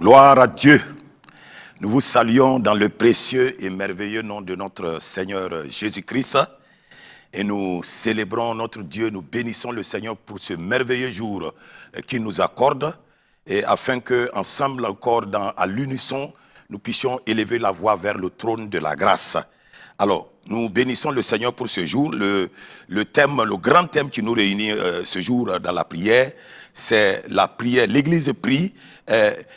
Gloire à Dieu. Nous vous saluons dans le précieux et merveilleux nom de notre Seigneur Jésus-Christ. Et nous célébrons notre Dieu, nous bénissons le Seigneur pour ce merveilleux jour qu'il nous accorde. Et afin que, ensemble encore, à l'unisson, nous puissions élever la voix vers le trône de la grâce. Alors, nous bénissons le Seigneur pour ce jour. Le thème, le grand thème qui nous réunit ce jour dans la prière, c'est la prière. L'Église prie,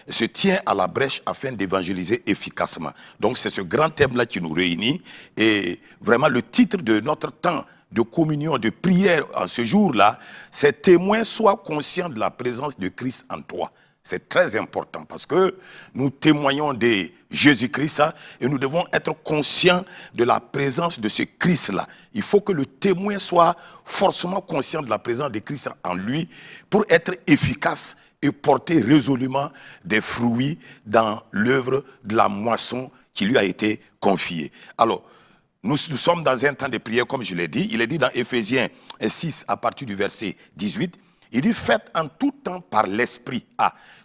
se tient à la brèche afin d'évangéliser efficacement. Donc c'est ce grand thème-là qui nous réunit. Et vraiment le titre de notre temps de communion, de prière en ce jour-là, c'est « Témoin, sois conscient de la présence de Christ en toi ». C'est très important parce que nous témoignons de Jésus-Christ et nous devons être conscients de la présence de ce Christ-là. Il faut que le témoin soit forcément conscient de la présence de Christ en lui pour être efficace et porter résolument des fruits dans l'œuvre de la moisson qui lui a été confiée. Alors, nous sommes dans un temps de prière, comme je l'ai dit. Il est dit dans Éphésiens 6, à partir du verset 18, il dit « Faites en tout temps par l'Esprit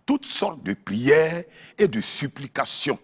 toutes sortes de prières et de supplications.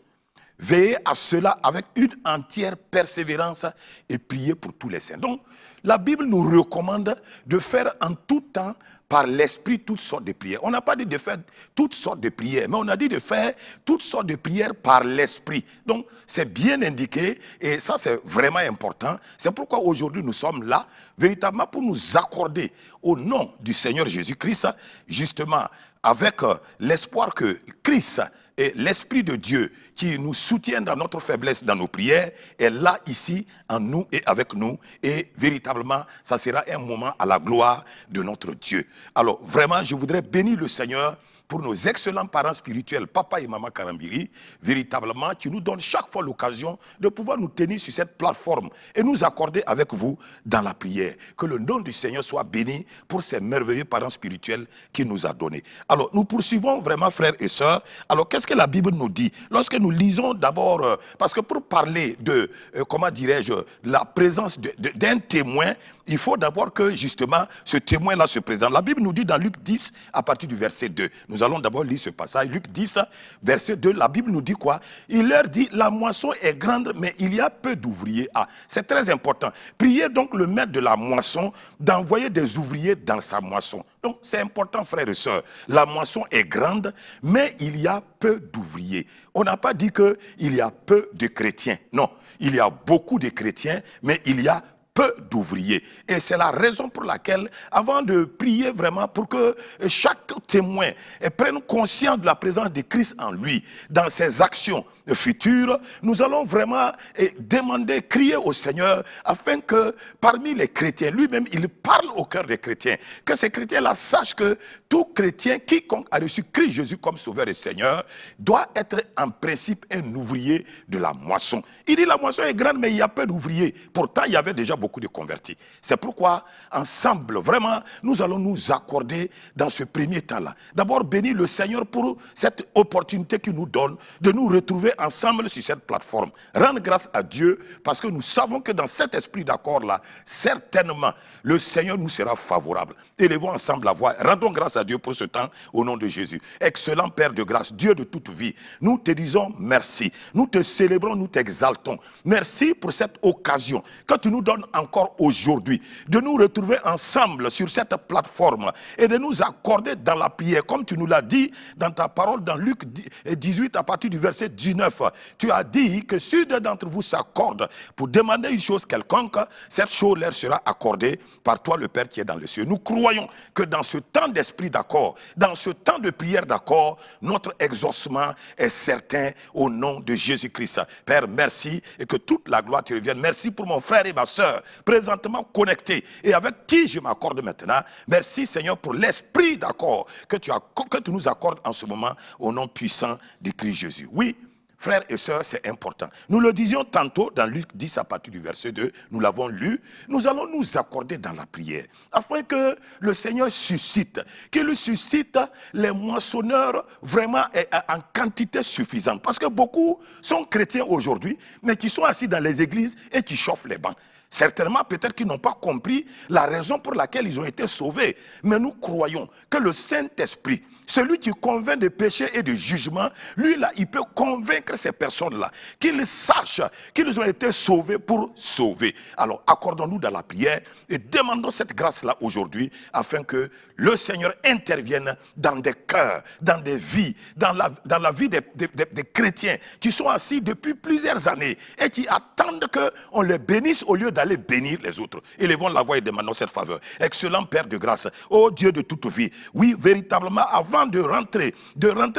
Veillez à cela avec une entière persévérance et priez pour tous les saints. » Donc, la Bible nous recommande de faire en tout temps par l'Esprit toutes sortes de prières. On n'a pas dit de faire toutes sortes de prières, mais on a dit de faire toutes sortes de prières par l'Esprit. Donc, c'est bien indiqué et ça, c'est vraiment important. C'est pourquoi aujourd'hui, nous sommes là, véritablement pour nous accorder au nom du Seigneur Jésus-Christ, justement, avec l'espoir que Christ et l'Esprit de Dieu qui nous soutient dans notre faiblesse, dans nos prières, est là, ici, en nous et avec nous. Et véritablement, ça sera un moment à la gloire de notre Dieu. Alors, vraiment, je voudrais bénir le Seigneur pour nos excellents parents spirituels, papa et maman Karambiri, véritablement, qui nous donnent chaque fois l'occasion de pouvoir nous tenir sur cette plateforme et nous accorder avec vous dans la prière. Que le nom du Seigneur soit béni pour ces merveilleux parents spirituels qu'il nous a donnés. Alors, nous poursuivons vraiment, frères et sœurs. Alors, qu'est-ce que la Bible nous dit? Lorsque nous lisons d'abord, parce que pour parler de, comment dirais-je, la présence d'un témoin, il faut d'abord que, justement, ce témoin-là se présente. La Bible nous dit dans Luc 10, à partir du verset 2. Nous allons d'abord lire ce passage. Luc 10, verset 2, la Bible nous dit quoi? Il leur dit, la moisson est grande, mais il y a peu d'ouvriers. C'est très important. Priez donc le maître de la moisson d'envoyer des ouvriers dans sa moisson. Donc, c'est important, frères et sœurs. La moisson est grande, mais il y a peu d'ouvriers. On n'a pas dit qu'il y a peu de chrétiens. Non, il y a beaucoup de chrétiens, mais il y a peu d'ouvriers. Et c'est la raison pour laquelle, avant de prier vraiment pour que chaque témoin prenne conscience de la présence de Christ en lui, dans ses actions futures, nous allons vraiment demander, crier au Seigneur, afin que parmi les chrétiens, lui-même, il parle au cœur des chrétiens, que ces chrétiens-là sachent que tout chrétien, quiconque a reçu Christ Jésus comme sauveur et Seigneur, doit être en principe un ouvrier de la moisson. Il dit la moisson est grande, mais il y a peu d'ouvriers. Pourtant, il y avait déjà beaucoup de convertis. C'est pourquoi, ensemble, vraiment, nous allons nous accorder dans ce premier temps-là. D'abord, bénir le Seigneur pour cette opportunité qu'il nous donne de nous retrouver ensemble sur cette plateforme. Rendre grâce à Dieu parce que nous savons que dans cet esprit d'accord-là, certainement, le Seigneur nous sera favorable. Élevons ensemble la voix. Rendons grâce à Dieu pour ce temps au nom de Jésus. Excellent Père de grâce, Dieu de toute vie, nous te disons merci. Nous te célébrons, nous t'exaltons. Merci pour cette occasion que tu nous donnes encore aujourd'hui de nous retrouver ensemble sur cette plateforme et de nous accorder dans la prière. Comme tu nous l'as dit dans ta parole dans Luc 18 à partir du verset 19. Tu as dit que si deux d'entre vous s'accordent pour demander une chose quelconque, cette chose leur sera accordée par toi le Père qui est dans le ciel. Nous croyons que dans ce temps d'esprit d'accord, dans ce temps de prière d'accord, notre exaucement est certain au nom de Jésus-Christ. Père, merci et que toute la gloire te revienne. Merci pour mon frère et ma soeur présentement connectés et avec qui je m'accorde maintenant. Merci Seigneur pour l'esprit d'accord que tu nous accordes en ce moment au nom puissant de Christ Jésus. Oui, frères et sœurs, c'est important. Nous le disions tantôt dans Luc 10 à partir du verset 2, nous l'avons lu, nous allons nous accorder dans la prière, afin que le Seigneur suscite, qu'il suscite les moissonneurs vraiment en quantité suffisante. Parce que beaucoup sont chrétiens aujourd'hui, mais qui sont assis dans les églises et qui chauffent les bancs. Certainement, peut-être qu'ils n'ont pas compris la raison pour laquelle ils ont été sauvés. Mais nous croyons que le Saint-Esprit, celui qui convainc de péché et de jugement, lui là, il peut convaincre ces personnes-là, qu'ils sachent qu'ils ont été sauvés pour sauver. Alors, accordons-nous dans la prière et demandons cette grâce-là aujourd'hui, afin que le Seigneur intervienne dans des cœurs, dans des vies, dans la vie des chrétiens qui sont assis depuis plusieurs années et qui attendent qu'on les bénisse au lieu d'aller bénir les autres. Élevons la voix et demandons cette faveur. Excellent Père de grâce, ô Dieu de toute vie, oui, véritablement, avant de rentrer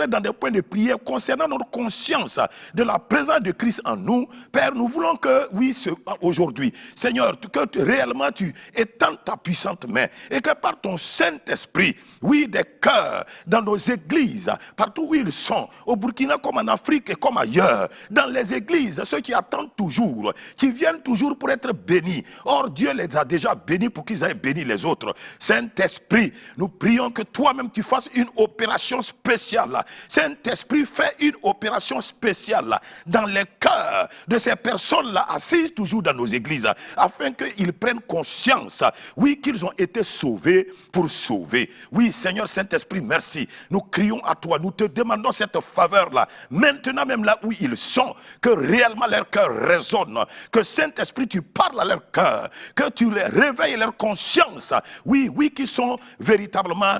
dans des points de prière concernant notre conscience de la présence de Christ en nous, Père, nous voulons que, oui, aujourd'hui, Seigneur, que réellement tu étendes ta puissante main et que par ton Saint-Esprit, oui, des cœurs dans nos églises, partout où ils sont, au Burkina comme en Afrique et comme ailleurs, dans les églises, ceux qui attendent toujours, qui viennent toujours pour être bénis. Or, Dieu les a déjà bénis pour qu'ils aient béni les autres. Saint-Esprit, nous prions que toi-même tu fasses une opération spéciale. Saint-Esprit, fais une opération spéciale dans les cœurs de ces personnes-là assises toujours dans nos églises, afin qu'ils prennent conscience, oui, qu'ils ont été sauvés pour sauver. Oui, Seigneur Saint-Esprit, merci. Nous crions à toi, nous te demandons cette faveur-là, maintenant même là où ils sont, que réellement leur cœur résonne, que Saint-Esprit, tu parles à leur cœur, que tu les réveilles leur conscience. Oui, oui, qui sont véritablement,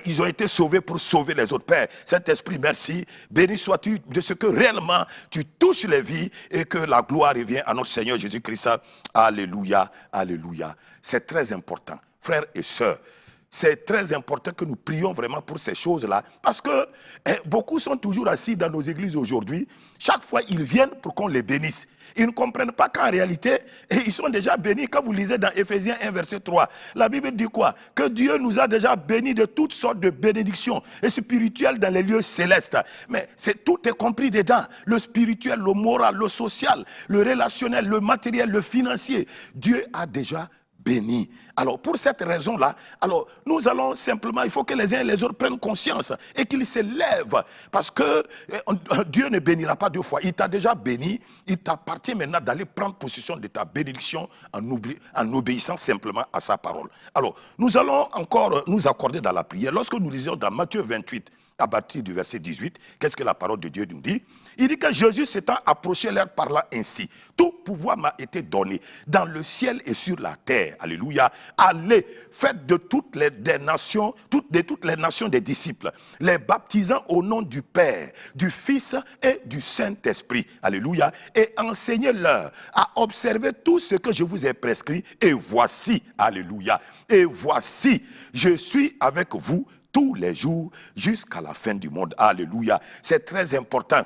ils ont été sauvés pour sauver les autres. Père, Saint-Esprit, merci. Béni sois-tu de ce que réellement tu touches les vies et que la gloire revient à notre Seigneur Jésus-Christ. Alléluia, alléluia. C'est très important, frères et sœurs. C'est très important que nous prions vraiment pour ces choses-là. Parce que beaucoup sont toujours assis dans nos églises aujourd'hui. Chaque fois, ils viennent pour qu'on les bénisse. Ils ne comprennent pas qu'en réalité, ils sont déjà bénis. Quand vous lisez dans Éphésiens 1, verset 3, la Bible dit quoi? Que Dieu nous a déjà bénis de toutes sortes de bénédictions et spirituelles dans les lieux célestes. Mais tout est compris dedans. Le spirituel, le moral, le social, le relationnel, le matériel, le financier. Dieu a déjà béni. Alors, pour cette raison-là, alors nous allons simplement, il faut que les uns et les autres prennent conscience et qu'ils se lèvent. Parce que Dieu ne bénira pas deux fois. Il t'a déjà béni. Il t'appartient maintenant d'aller prendre possession de ta bénédiction en obéissant simplement à sa parole. Alors, nous allons encore nous accorder dans la prière. Lorsque nous lisons dans Matthieu 28, à partir du verset 18, qu'est-ce que la parole de Dieu nous dit? Il dit que Jésus s'étant approché leur parlant ainsi: tout pouvoir m'a été donné dans le ciel et sur la terre. Alléluia. Allez, faites de toutes les nations des disciples, les baptisant au nom du Père, du Fils et du Saint-Esprit. Alléluia. Et enseignez-leur à observer tout ce que je vous ai prescrit. Et voici, alléluia, et voici, je suis avec vous tous les jours jusqu'à la fin du monde. Alléluia. C'est très important.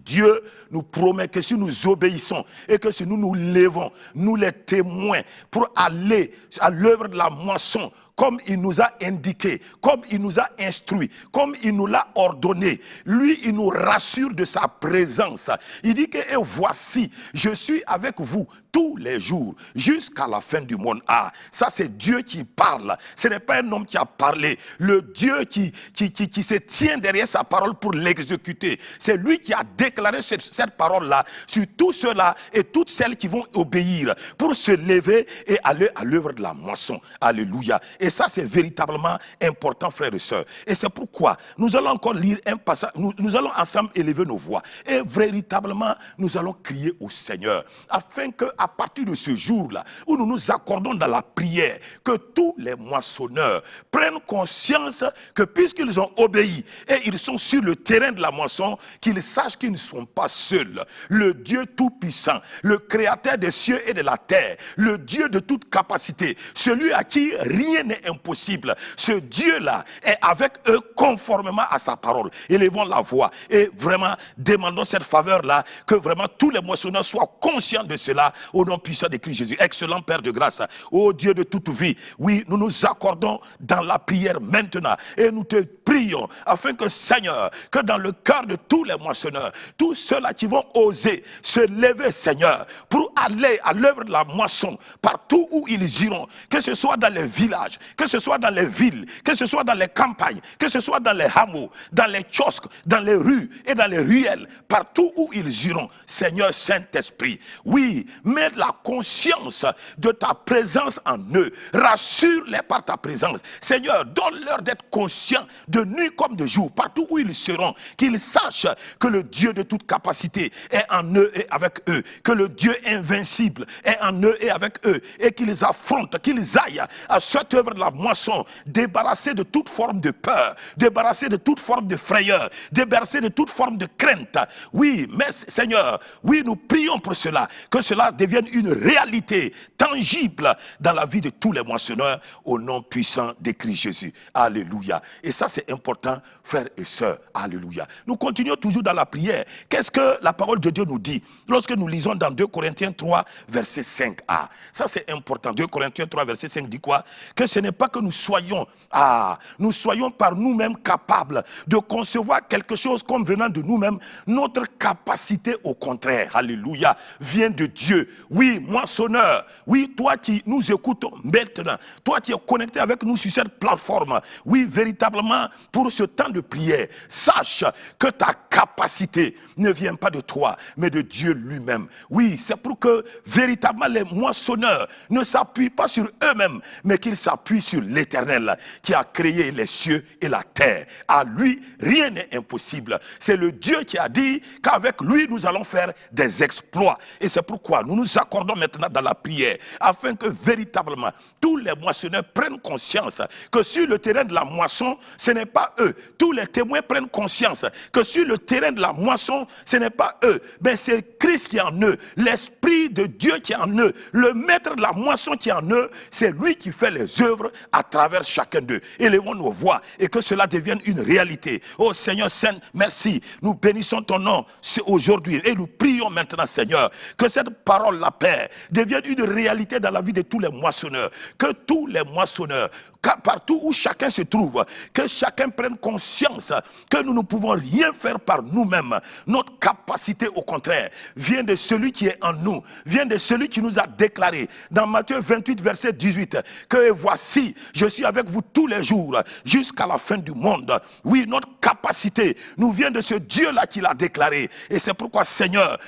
Dieu nous promet que si nous obéissons et que si nous nous levons, nous les témoins, pour aller à l'œuvre de la moisson, comme il nous a indiqué, comme il nous a instruit, comme il nous l'a ordonné. Lui, il nous rassure de sa présence. Il dit que et voici, je suis avec vous tous les jours jusqu'à la fin du monde. Ah, ça c'est Dieu qui parle. Ce n'est pas un homme qui a parlé. Le Dieu qui se tient derrière sa parole pour l'exécuter. C'est lui qui a déclaré cette parole-là sur tous ceux-là et toutes celles qui vont obéir pour se lever et aller à l'œuvre de la moisson. Alléluia. Et ça, c'est véritablement important, frères et sœurs. Et c'est pourquoi nous allons encore lire un passage, nous allons ensemble élever nos voix. Et véritablement, nous allons crier au Seigneur, afin qu'à partir de ce jour-là, où nous nous accordons dans la prière, que tous les moissonneurs prennent conscience que puisqu'ils ont obéi et ils sont sur le terrain de la moisson, qu'ils sachent qu'ils ne sont pas seuls. Le Dieu Tout-Puissant, le Créateur des cieux et de la terre, le Dieu de toute capacité, celui à qui rien n'est impossible. Ce Dieu-là est avec eux conformément à sa parole. Élevons la voix et vraiment demandons cette faveur-là, que vraiment tous les moissonneurs soient conscients de cela, au nom puissant de Christ Jésus. Excellent Père de grâce, ô Dieu de toute vie, oui, nous nous accordons dans la prière maintenant et nous te prions afin que Seigneur, que dans le cœur de tous les moissonneurs, tous ceux-là qui vont oser se lever, Seigneur, pour aller à l'œuvre de la moisson, partout où ils iront, que ce soit dans les villages, que ce soit dans les villes, que ce soit dans les campagnes, que ce soit dans les hameaux, dans les kiosques, dans les rues et dans les ruelles, partout où ils iront, Seigneur Saint-Esprit, oui, mets la conscience de ta présence en eux, rassure-les par ta présence. Seigneur, donne-leur d'être conscients de nuit comme de jour, partout où ils seront, qu'ils sachent que le Dieu de toute capacité est en eux et avec eux, que le Dieu invincible est en eux et avec eux, et qu'ils affrontent, qu'ils aillent à cette œuvre de la moisson, débarrassés de toute forme de peur, débarrassés de toute forme de frayeur, débarrassés de toute forme de crainte. Oui, merci Seigneur, oui, nous prions pour cela, que cela devienne une réalité tangible dans la vie de tous les moissonneurs, au nom puissant de Christ Jésus. Alléluia. Et ça, c'est important, frères et sœurs. Alléluia. Nous continuons toujours dans la prière. Qu'est-ce que la parole de Dieu nous dit lorsque nous lisons dans 2 Corinthiens 3, verset 5a? Ça, c'est important. 2 Corinthiens 3, verset 5 dit quoi? Que ce n'est pas que nous soyons par nous-mêmes capables de concevoir quelque chose comme venant de nous-mêmes. Notre capacité, au contraire, alléluia, vient de Dieu. Oui, moissonneur, oui, toi qui nous écoutes maintenant, toi qui es connecté avec nous sur cette plateforme, oui, véritablement, pour ce temps de prière, sache que ta capacité ne vient pas de toi, mais de Dieu lui-même. Oui, c'est pour que véritablement les moissonneurs ne s'appuient pas sur eux-mêmes, mais qu'ils s'appuient sur l'Éternel qui a créé les cieux et la terre. À lui, rien n'est impossible. C'est le Dieu qui a dit qu'avec lui, nous allons faire des exploits. Et c'est pourquoi nous nous accordons maintenant dans la prière, afin que véritablement tous les moissonneurs prennent conscience que sur le terrain de la moisson, ce n'est pas eux. Tous les témoins prennent conscience que sur le terrain de la moisson, ce n'est pas eux, mais c'est Christ qui est en eux, l'Esprit de Dieu qui est en eux, le maître de la moisson qui est en eux, c'est lui qui fait les œuvres à travers chacun d'eux. Élevons nos voix et que cela devienne une réalité. Oh Seigneur Saint, merci. Nous bénissons ton nom aujourd'hui et nous prions maintenant, Seigneur, que cette parole, la paix, devienne une réalité dans la vie de tous les moissonneurs. Que tous les moissonneurs, partout où chacun se trouve, que chacun prenne conscience que nous ne pouvons rien faire par nous-mêmes. Notre capacité, au contraire, vient de celui qui est en nous, vient de celui qui nous a déclaré dans Matthieu 28, verset 18, que voici, je suis avec vous tous les jours jusqu'à la fin du monde. Oui, notre capacité nous vient de ce Dieu-là qui l'a déclaré. Et c'est pourquoi, Seigneur,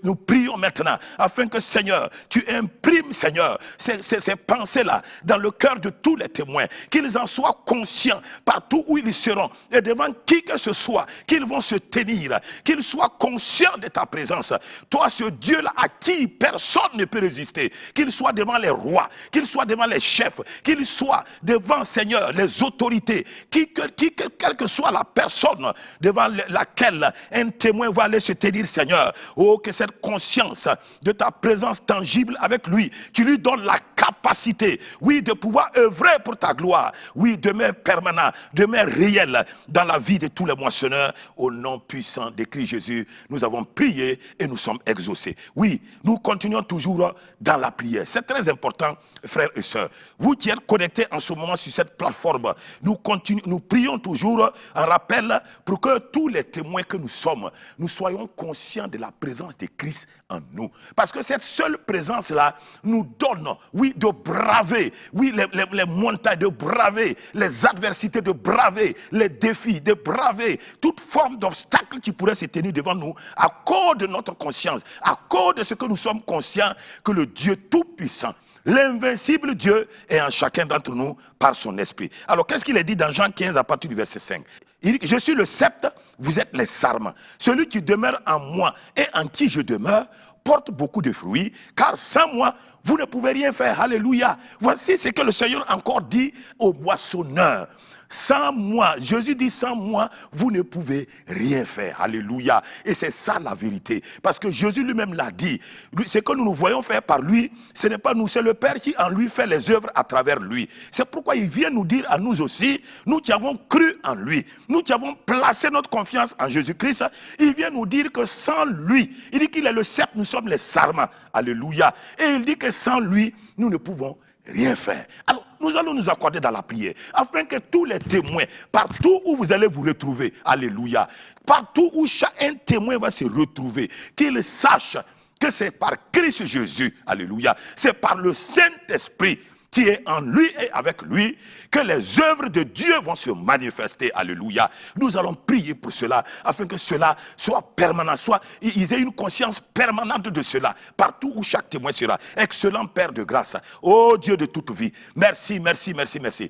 nous prions maintenant, afin que, Seigneur, tu imprimes, Seigneur, ces pensées-là dans le cœur de tous les témoins, qu'ils en soient conscients partout où ils seront et devant qui que ce soit, qu'ils vont se tenir, qu'ils soient conscients de ta présence. Toi, ce Dieu-là à qui personne ne peut résister, qu'il soit devant les rois, qu'il soit devant les chefs, qu'il soit devant, Seigneur, les autorités, quelle que soit la personne devant laquelle un témoin va aller se tenir, Seigneur. Oh, que cette conscience de ta présence tangible avec lui, tu lui donnes la capacité, oui, de pouvoir œuvrer pour ta gloire, oui, demeure permanent, demeure réel dans la vie de tous les moissonneurs. Au nom puissant de Christ Jésus, nous avons prié et nous sommes exaucés. Oui, nous continuons toujours dans la prière. C'est très important, frères et sœurs. Vous qui êtes connectés en ce moment sur cette plateforme, nous prions toujours en rappel pour que tous les témoins que nous sommes, nous soyons conscients de la présence de Christ en nous. Parce que cette seule présence-là nous donne, oui, de braver, oui, les montagnes, de braver les adversités, de braver les défis, de braver toute forme d'obstacle qui pourrait se tenir devant nous à cause de notre conscience, à cause de ce que nous sommes conscients que le Dieu Tout-Puissant, l'invincible Dieu est en chacun d'entre nous par son esprit. Alors qu'est-ce qu'il est dit dans Jean 15 à partir du verset 5? Il dit, je suis le sceptre, vous êtes les sarments. Celui qui demeure en moi et en qui je demeure porte beaucoup de fruits, car sans moi, vous ne pouvez rien faire. Alléluia. Voici ce que le Seigneur encore dit aux moissonneurs. Sans moi, Jésus dit, sans moi, vous ne pouvez rien faire. Alléluia. Et c'est ça la vérité. Parce que Jésus lui-même l'a dit. Ce que nous voyons faire par lui, ce n'est pas nous, c'est le Père qui en lui fait les œuvres à travers lui. C'est pourquoi il vient nous dire à nous aussi, nous qui avons cru en lui, nous qui avons placé notre confiance en Jésus-Christ, il vient nous dire que sans lui, il dit qu'il est le sceptre, nous sommes les sarments. Alléluia. Et il dit que sans lui, nous ne pouvons rien faire. Alors, nous allons nous accorder dans la prière, afin que tous les témoins, partout où vous allez vous retrouver, alléluia, partout où un témoin va se retrouver, qu'il sache que c'est par Christ Jésus, alléluia, c'est par le Saint-Esprit qui est en lui et avec lui, que les œuvres de Dieu vont se manifester. Alléluia. Nous allons prier pour cela, afin que cela soit permanent, soit ils aient une conscience permanente de cela, partout où chaque témoin sera. Excellent Père de grâce, ô Dieu de toute vie, merci, merci, merci, merci.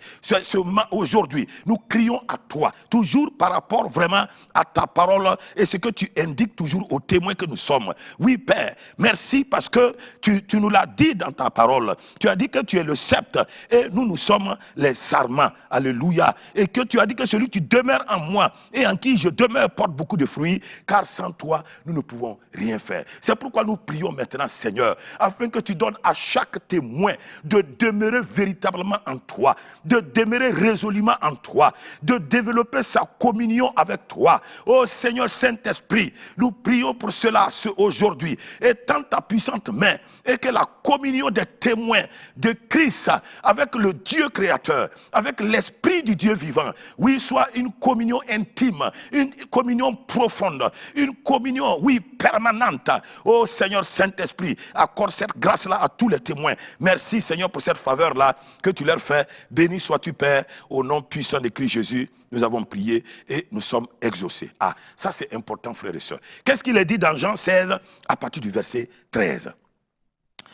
Aujourd'hui, nous crions à toi, toujours par rapport vraiment à ta parole et ce que tu indiques toujours aux témoins que nous sommes. Oui, Père, merci parce que tu nous l'as dit dans ta parole. Tu as dit que tu es le sceptre et nous sommes les sarments. Alléluia. Et que tu as dit que celui qui demeure en moi et en qui je demeure porte beaucoup de fruits, car sans toi, nous ne pouvons rien faire. C'est pourquoi nous prions maintenant, Seigneur, afin que tu donnes à chaque témoin de demeurer véritablement en toi, de demeurer résolument en toi, de développer sa communion avec toi. Oh Seigneur Saint-Esprit, nous prions pour cela aujourd'hui. Étends ta puissante main et que la communion des témoins de Christ avec le Dieu créateur, avec l'Esprit du Dieu vivant, oui, soit une communion intime, une communion profonde, une communion, oui, permanente. Oh Seigneur Saint-Esprit, accorde cette grâce-là à tous les témoins. Merci Seigneur pour cette faveur-là que tu leur fais. Béni sois-tu Père, au nom puissant de Christ Jésus. Nous avons prié et nous sommes exaucés. Ah, ça c'est important frères et sœurs. Qu'est-ce qu'il est dit dans Jean 16 à partir du verset 13?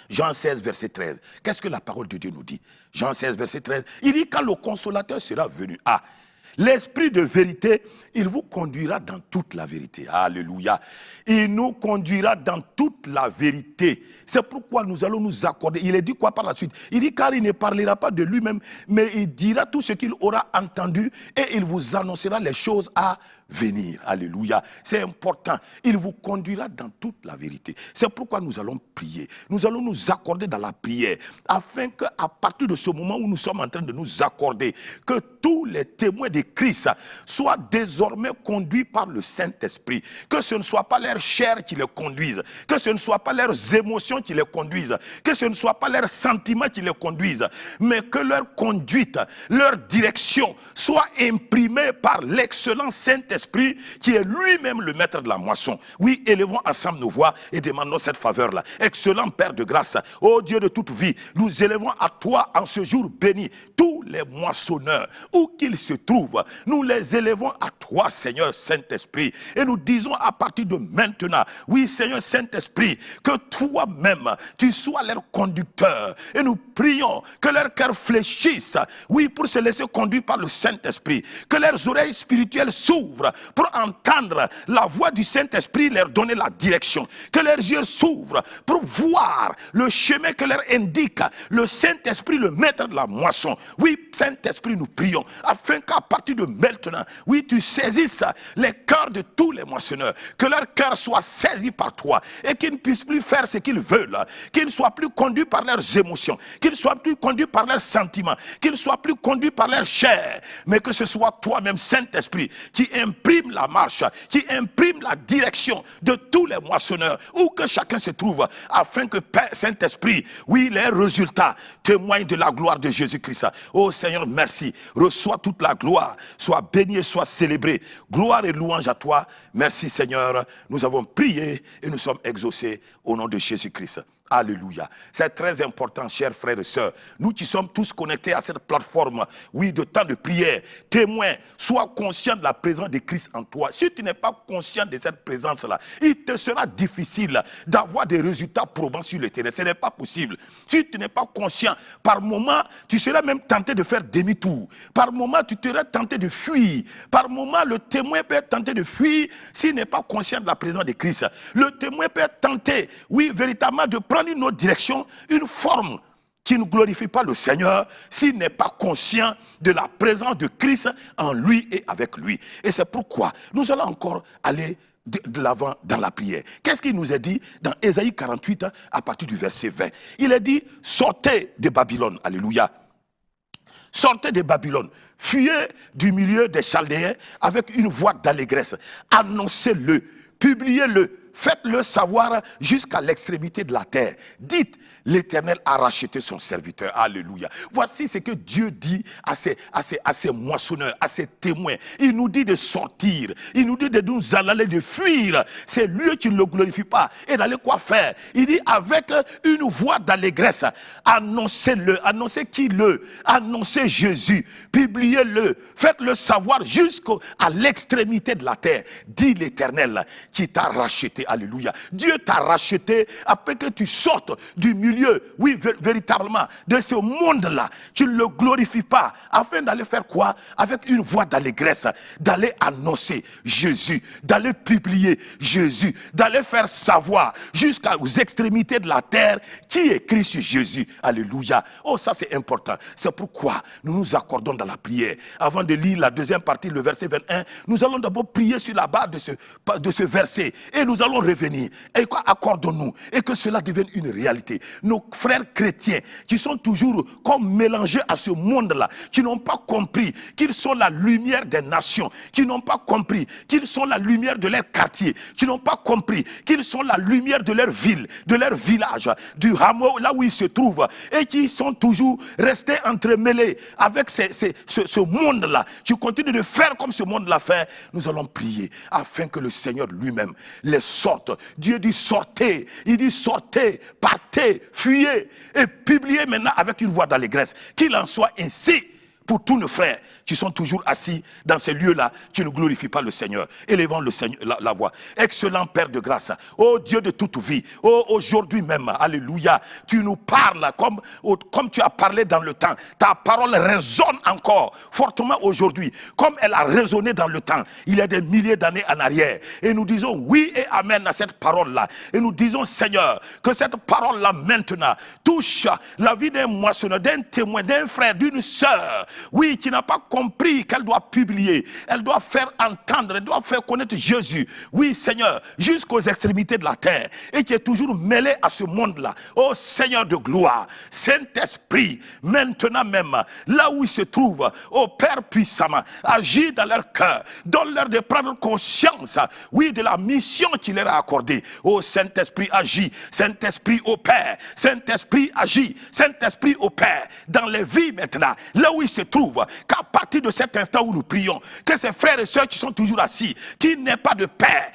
Jean 16, verset 13. Qu'est-ce que la parole de Dieu nous dit? Jean 16, verset 13. Il dit quand le consolateur sera venu. Ah, l'esprit de vérité, il vous conduira dans toute la vérité. Alléluia. Il nous conduira dans toute la vérité. C'est pourquoi nous allons nous accorder. Il est dit quoi par la suite? Il dit car il ne parlera pas de lui-même, mais il dira tout ce qu'il aura entendu et il vous annoncera les choses à venir. Alléluia. C'est important. Il vous conduira dans toute la vérité. C'est pourquoi nous allons prier. Nous allons nous accorder dans la prière afin qu'à partir de ce moment où nous sommes en train de nous accorder, que tous les témoins de Christ soient désormais conduits par le Saint-Esprit. Que ce ne soit pas leur chair qui les conduise, que ce ne soit pas leurs émotions qui les conduisent, que ce ne soit pas leurs sentiments qui les conduisent, mais que leur conduite, leur direction soit imprimée par l'excellent Saint-Esprit qui est lui-même le maître de la moisson. Oui, élevons ensemble nos voix et demandons cette faveur-là. Excellent Père de grâce, ô Dieu de toute vie, nous élevons à toi en ce jour béni tous les moissonneurs, où qu'ils se trouvent, nous les élevons à toi, Seigneur Saint-Esprit, et nous disons à partir de maintenant, oui Seigneur Saint-Esprit, que toi-même, tu sois leur conducteur, et nous prions que leur cœur fléchisse, oui, pour se laisser conduire par le Saint-Esprit, que leurs oreilles spirituelles s'ouvrent pour entendre la voix du Saint-Esprit leur donner la direction, que leurs yeux s'ouvrent pour voir le chemin que leur indique le Saint-Esprit, le maître de la moisson. Oui, Saint-Esprit, nous prions, afin qu'à partir de maintenant, oui, tu saisisses les cœurs de tous les moissonneurs, que leur cœur soit saisi par toi, et qu'ils ne puissent plus faire ce qu'ils veulent, qu'ils ne soient plus conduits par leurs émotions, qu'ils ne soient plus conduits par leurs sentiments, qu'ils ne soient plus conduits par leur chair, mais que ce soit toi-même, Saint-Esprit, qui imprime la marche, qui imprime la direction de tous les moissonneurs, où que chacun se trouve, afin que Saint-Esprit, oui, les résultats témoignent de la gloire de Jésus-Christ. Oh Seigneur, merci. Reçois toute la gloire. Sois béni et sois célébré. Gloire et louange à toi. Merci Seigneur. Nous avons prié et nous sommes exaucés au nom de Jésus-Christ. Alléluia. C'est très important, chers frères et sœurs. Nous qui sommes tous connectés à cette plateforme, oui, de temps de prière, témoins, sois conscient de la présence de Christ en toi. Si tu n'es pas conscient de cette présence-là, il te sera difficile d'avoir des résultats probants sur le terrain. Ce n'est pas possible. Si tu n'es pas conscient, par moment, tu seras même tenté de faire demi-tour. Par moment, tu seras tenté de fuir. Par moment, le témoin peut être tenté de fuir s'il n'est pas conscient de la présence de Christ. Le témoin peut être tenté, oui, véritablement, de prendre une autre direction, une forme qui ne glorifie pas le Seigneur s'il n'est pas conscient de la présence de Christ en lui et avec lui. Et c'est pourquoi nous allons encore aller de l'avant dans la prière. Qu'est-ce qu'il nous est dit dans Ésaïe 48 à partir du verset 20? Il est dit, sortez de Babylone, alléluia. Sortez de Babylone, fuyez du milieu des Chaldéens avec une voix d'allégresse, annoncez-le, publiez-le, faites-le savoir jusqu'à l'extrémité de la terre. Dites, l'Éternel a racheté son serviteur. Alléluia. Voici ce que Dieu dit à ses moissonneurs, à ses témoins. Il nous dit de sortir. Il nous dit de nous aller, de fuir ces lieux qui ne le glorifient pas. Et d'aller quoi faire? Il dit avec une voix d'allégresse, annoncez-le. Annoncez qui le? Annoncez Jésus. Publiez-le. Faites-le savoir jusqu'à l'extrémité de la terre. Dit l'Éternel qui t'a racheté. Alléluia. Dieu t'a racheté après que tu sortes du milieu, oui, véritablement, de ce monde-là. Tu ne le glorifies pas, afin d'aller faire quoi? Avec une voix d'allégresse, d'aller annoncer Jésus, d'aller publier Jésus, d'aller faire savoir jusqu'aux extrémités de la terre qui est Christ Jésus. Alléluia. Oh, ça c'est important. C'est pourquoi nous nous accordons dans la prière. Avant de lire la deuxième partie, le verset 21, nous allons d'abord prier sur la base de ce verset. Et nous allons revenir. Et quoi, accordons-nous. Et que cela devienne une réalité. Nos frères chrétiens qui sont toujours comme mélangés à ce monde-là, qui n'ont pas compris qu'ils sont la lumière des nations, qui n'ont pas compris qu'ils sont la lumière de leur quartier, qui n'ont pas compris qu'ils sont la lumière de leur ville, de leur village, du hameau, là où ils se trouvent, et qui sont toujours restés entremêlés avec ce monde-là, qui continuent de faire comme ce monde l'a fait. Nous allons prier afin que le Seigneur lui-même les sorte. Dieu dit sortez, il dit sortez, partez, fuyez et publiez maintenant avec une voix d'allégresse. Qu'il en soit ainsi pour tous nos frères qui sont toujours assis dans ces lieux-là, qui ne glorifient pas le Seigneur. Élevons le Seigneur, la voix. Excellent Père de grâce, ô Dieu de toute vie, ô aujourd'hui même, alléluia, tu nous parles comme tu as parlé dans le temps. Ta parole résonne encore fortement aujourd'hui, comme elle a résonné dans le temps, il y a des milliers d'années en arrière. Et nous disons oui et amen à cette parole-là. Et nous disons, Seigneur, que cette parole-là maintenant touche la vie d'un moissonneur, d'un témoin, d'un frère, d'une sœur, oui, qui n'a pas compris qu'elle doit publier, elle doit faire entendre, elle doit faire connaître Jésus, oui Seigneur, jusqu'aux extrémités de la terre, et qui est toujours mêlé à ce monde-là. Oh Seigneur de gloire, Saint-Esprit, maintenant même, là où ils se trouvent, oh Père puissamment, agis dans leur cœur, donne-leur de prendre conscience, oui, de la mission qu'il leur a accordée. Oh Saint-Esprit, agis, Saint-Esprit au Père, Saint-Esprit agis, Saint-Esprit au Père, dans les vies maintenant, là où ils se trouvent, qu'à partir de cet instant où nous prions, que ces frères et sœurs qui sont toujours assis, qui n'aient pas de Père,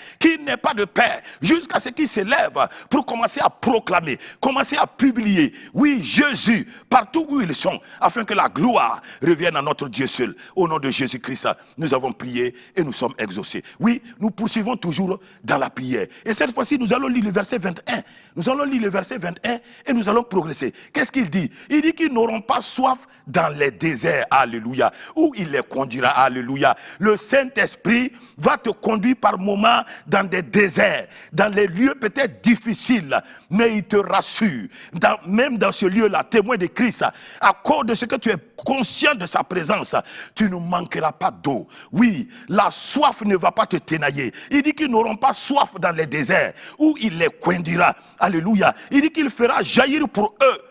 jusqu'à ce qu'ils se lèvent pour commencer à proclamer, commencer à publier, oui, Jésus, partout où ils sont, afin que la gloire revienne à notre Dieu seul. Au nom de Jésus-Christ, nous avons prié et nous sommes exaucés. Oui, nous poursuivons toujours dans la prière. Et cette fois-ci, nous allons lire le verset 21. Nous allons lire le verset 21 et nous allons progresser. Qu'est-ce qu'il dit? Il dit qu'ils n'auront pas soif dans les déserts, alléluia, où il les conduira, alléluia. Le Saint-Esprit va te conduire par moments dans des déserts, dans les lieux peut-être difficiles, mais il te rassure, même dans ce lieu-là, témoin de Christ, à cause de ce que tu es conscient de sa présence, tu ne manqueras pas d'eau. Oui, la soif ne va pas te tenailler. Il dit qu'ils n'auront pas soif dans les déserts, où il les conduira, alléluia. Il dit qu'il fera jaillir pour eux,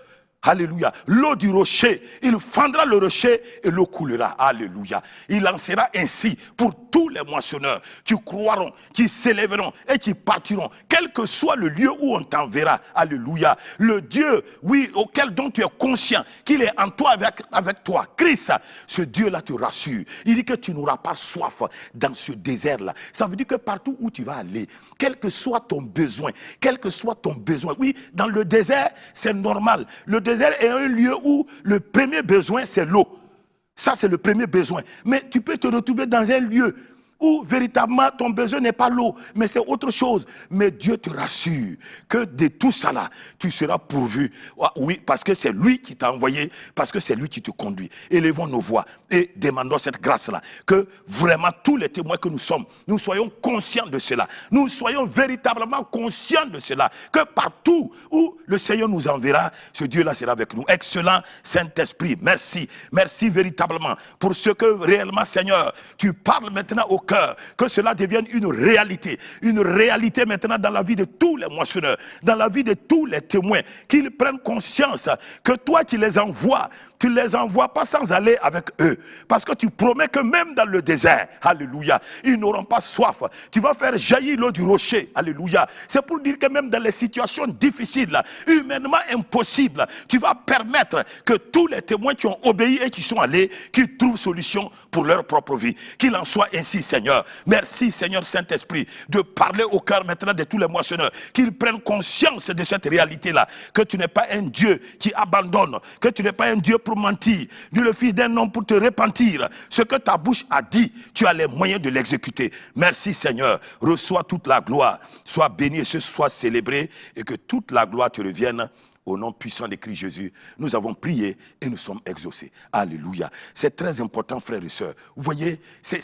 alléluia, l'eau du rocher. Il fendra le rocher et l'eau coulera. Alléluia. Il en sera ainsi pour tous les moissonneurs qui croiront, qui s'élèveront et qui partiront, quel que soit le lieu où on t'enverra. Alléluia. Le Dieu, oui, dont tu es conscient qu'il est en toi, avec toi, Christ, ce Dieu-là te rassure. Il dit que tu n'auras pas soif dans ce désert-là. Ça veut dire que partout où tu vas aller, quel que soit ton besoin, oui, dans le désert, c'est normal. Le désert est un lieu où le premier besoin, c'est l'eau. Ça, c'est le premier besoin. Mais tu peux te retrouver dans un lieu où véritablement ton besoin n'est pas l'eau, mais c'est autre chose. Mais Dieu te rassure que de tout ça là, tu seras pourvu. Oui, parce que c'est lui qui t'a envoyé, parce que c'est lui qui te conduit. Élevons nos voix et demandons cette grâce-là, que vraiment tous les témoins que nous sommes, nous soyons conscients de cela. Nous soyons véritablement conscients de cela, que partout où le Seigneur nous enverra, ce Dieu-là sera avec nous. Excellent Saint-Esprit, merci. Merci véritablement pour ce que réellement, Seigneur, tu parles maintenant au cœurs, que cela devienne une réalité maintenant dans la vie de tous les moissonneurs, dans la vie de tous les témoins, qu'ils prennent conscience que toi tu les envoies pas sans aller avec eux, parce que tu promets que même dans le désert, alléluia, ils n'auront pas soif. Tu vas faire jaillir l'eau du rocher, alléluia. C'est pour dire que même dans les situations difficiles, humainement impossibles, tu vas permettre que tous les témoins qui ont obéi et qui sont allés, qu'ils trouvent solution pour leur propre vie. Qu'il en soit ainsi, Seigneur. Merci, Seigneur Saint-Esprit, de parler au cœur maintenant de tous les moissonneurs, qu'ils prennent conscience de cette réalité-là, que tu n'es pas un Dieu qui abandonne, que tu n'es pas un Dieu pour mentir, ni le fils d'un homme pour te repentir. Ce que ta bouche a dit, tu as les moyens de l'exécuter. Merci, Seigneur. Reçois toute la gloire. Sois béni et sois célébré, et que toute la gloire te revienne. Au nom puissant de Christ Jésus, nous avons prié et nous sommes exaucés. Alléluia. C'est très important, frères et sœurs. Vous voyez, c'est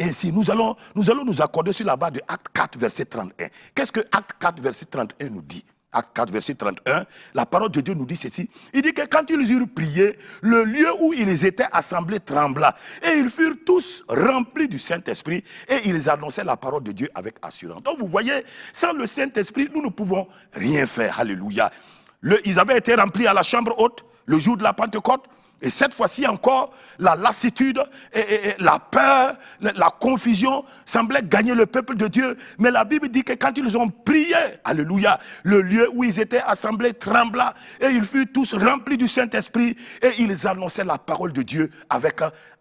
ainsi. Nous allons nous accorder sur la base de Acte 4, verset 31. Qu'est-ce que Acte 4, verset 31 nous dit? Acte 4, verset 31, la parole de Dieu nous dit ceci. Il dit que quand ils eurent prié, le lieu où ils étaient assemblés trembla. Et ils furent tous remplis du Saint-Esprit. Et ils annonçaient la parole de Dieu avec assurance. Donc vous voyez, sans le Saint-Esprit, nous ne pouvons rien faire. Alléluia. Ils avaient été remplis à la chambre haute le jour de la Pentecôte. Et cette fois-ci encore, la lassitude, et la peur, la confusion semblaient gagner le peuple de Dieu. Mais la Bible dit que quand ils ont prié, alléluia, le lieu où ils étaient assemblés trembla. Et ils furent tous remplis du Saint-Esprit. Et ils annonçaient la parole de Dieu avec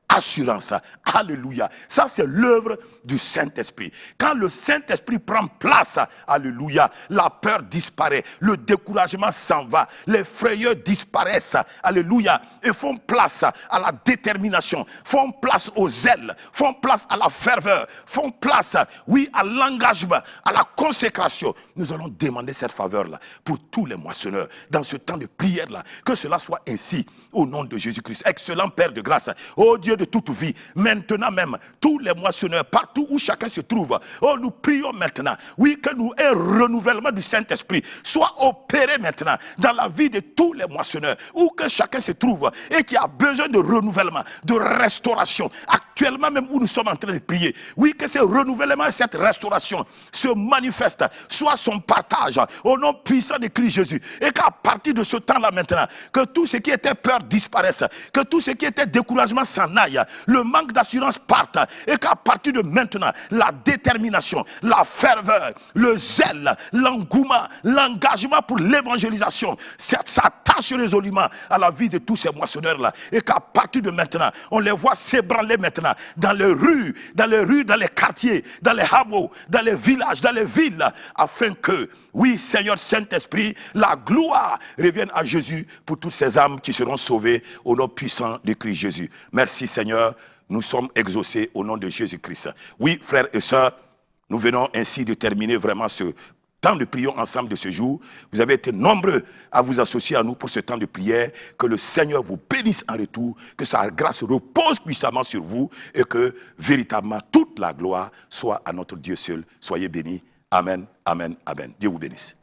assurance. Alléluia. Ça, c'est l'œuvre du Saint-Esprit. Quand le Saint-Esprit prend place, alléluia, la peur disparaît, le découragement s'en va, les frayeurs disparaissent, alléluia, et font place à la détermination, font place au zèle, font place à la ferveur, font place, oui, à l'engagement, à la consécration. Nous allons demander cette faveur-là pour tous les moissonneurs dans ce temps de prière-là. Que cela soit ainsi au nom de Jésus-Christ. Excellent Père de grâce, ô Dieu de toute vie, maintenant même, tous les moissonneurs, partout où chacun se trouve, oh, nous prions maintenant, oui, que nous, un renouvellement du Saint-Esprit soit opéré maintenant dans la vie de tous les moissonneurs, où que chacun se trouve et qui a besoin de renouvellement, de restauration, actuellement même où nous sommes en train de prier, oui, que ce renouvellement et cette restauration se manifestent, soit son partage au nom puissant de Christ Jésus, et qu'à partir de ce temps-là maintenant, que tout ce qui était peur disparaisse, que tout ce qui était découragement s'en aille, le manque d'assurance parte, et qu'à partir de maintenant, la détermination, la ferveur, le zèle, l'engouement, l'engagement pour l'évangélisation s'attache résolument à la vie de tous ces moissonneurs-là, et qu'à partir de maintenant, on les voit s'ébranler maintenant dans les rues, dans les quartiers, dans les hameaux, dans les villages, dans les villes, afin que, oui, Seigneur Saint-Esprit, la gloire revienne à Jésus pour toutes ces âmes qui seront sauvées au nom puissant de Christ Jésus. Merci Seigneur, nous sommes exaucés au nom de Jésus-Christ. Oui, frères et sœurs, nous venons ainsi de terminer vraiment ce temps de prière ensemble de ce jour. Vous avez été nombreux à vous associer à nous pour ce temps de prière. Que le Seigneur vous bénisse en retour, que sa grâce repose puissamment sur vous et que véritablement toute la gloire soit à notre Dieu seul. Soyez bénis. Amen, amen, amen. Dieu vous bénisse.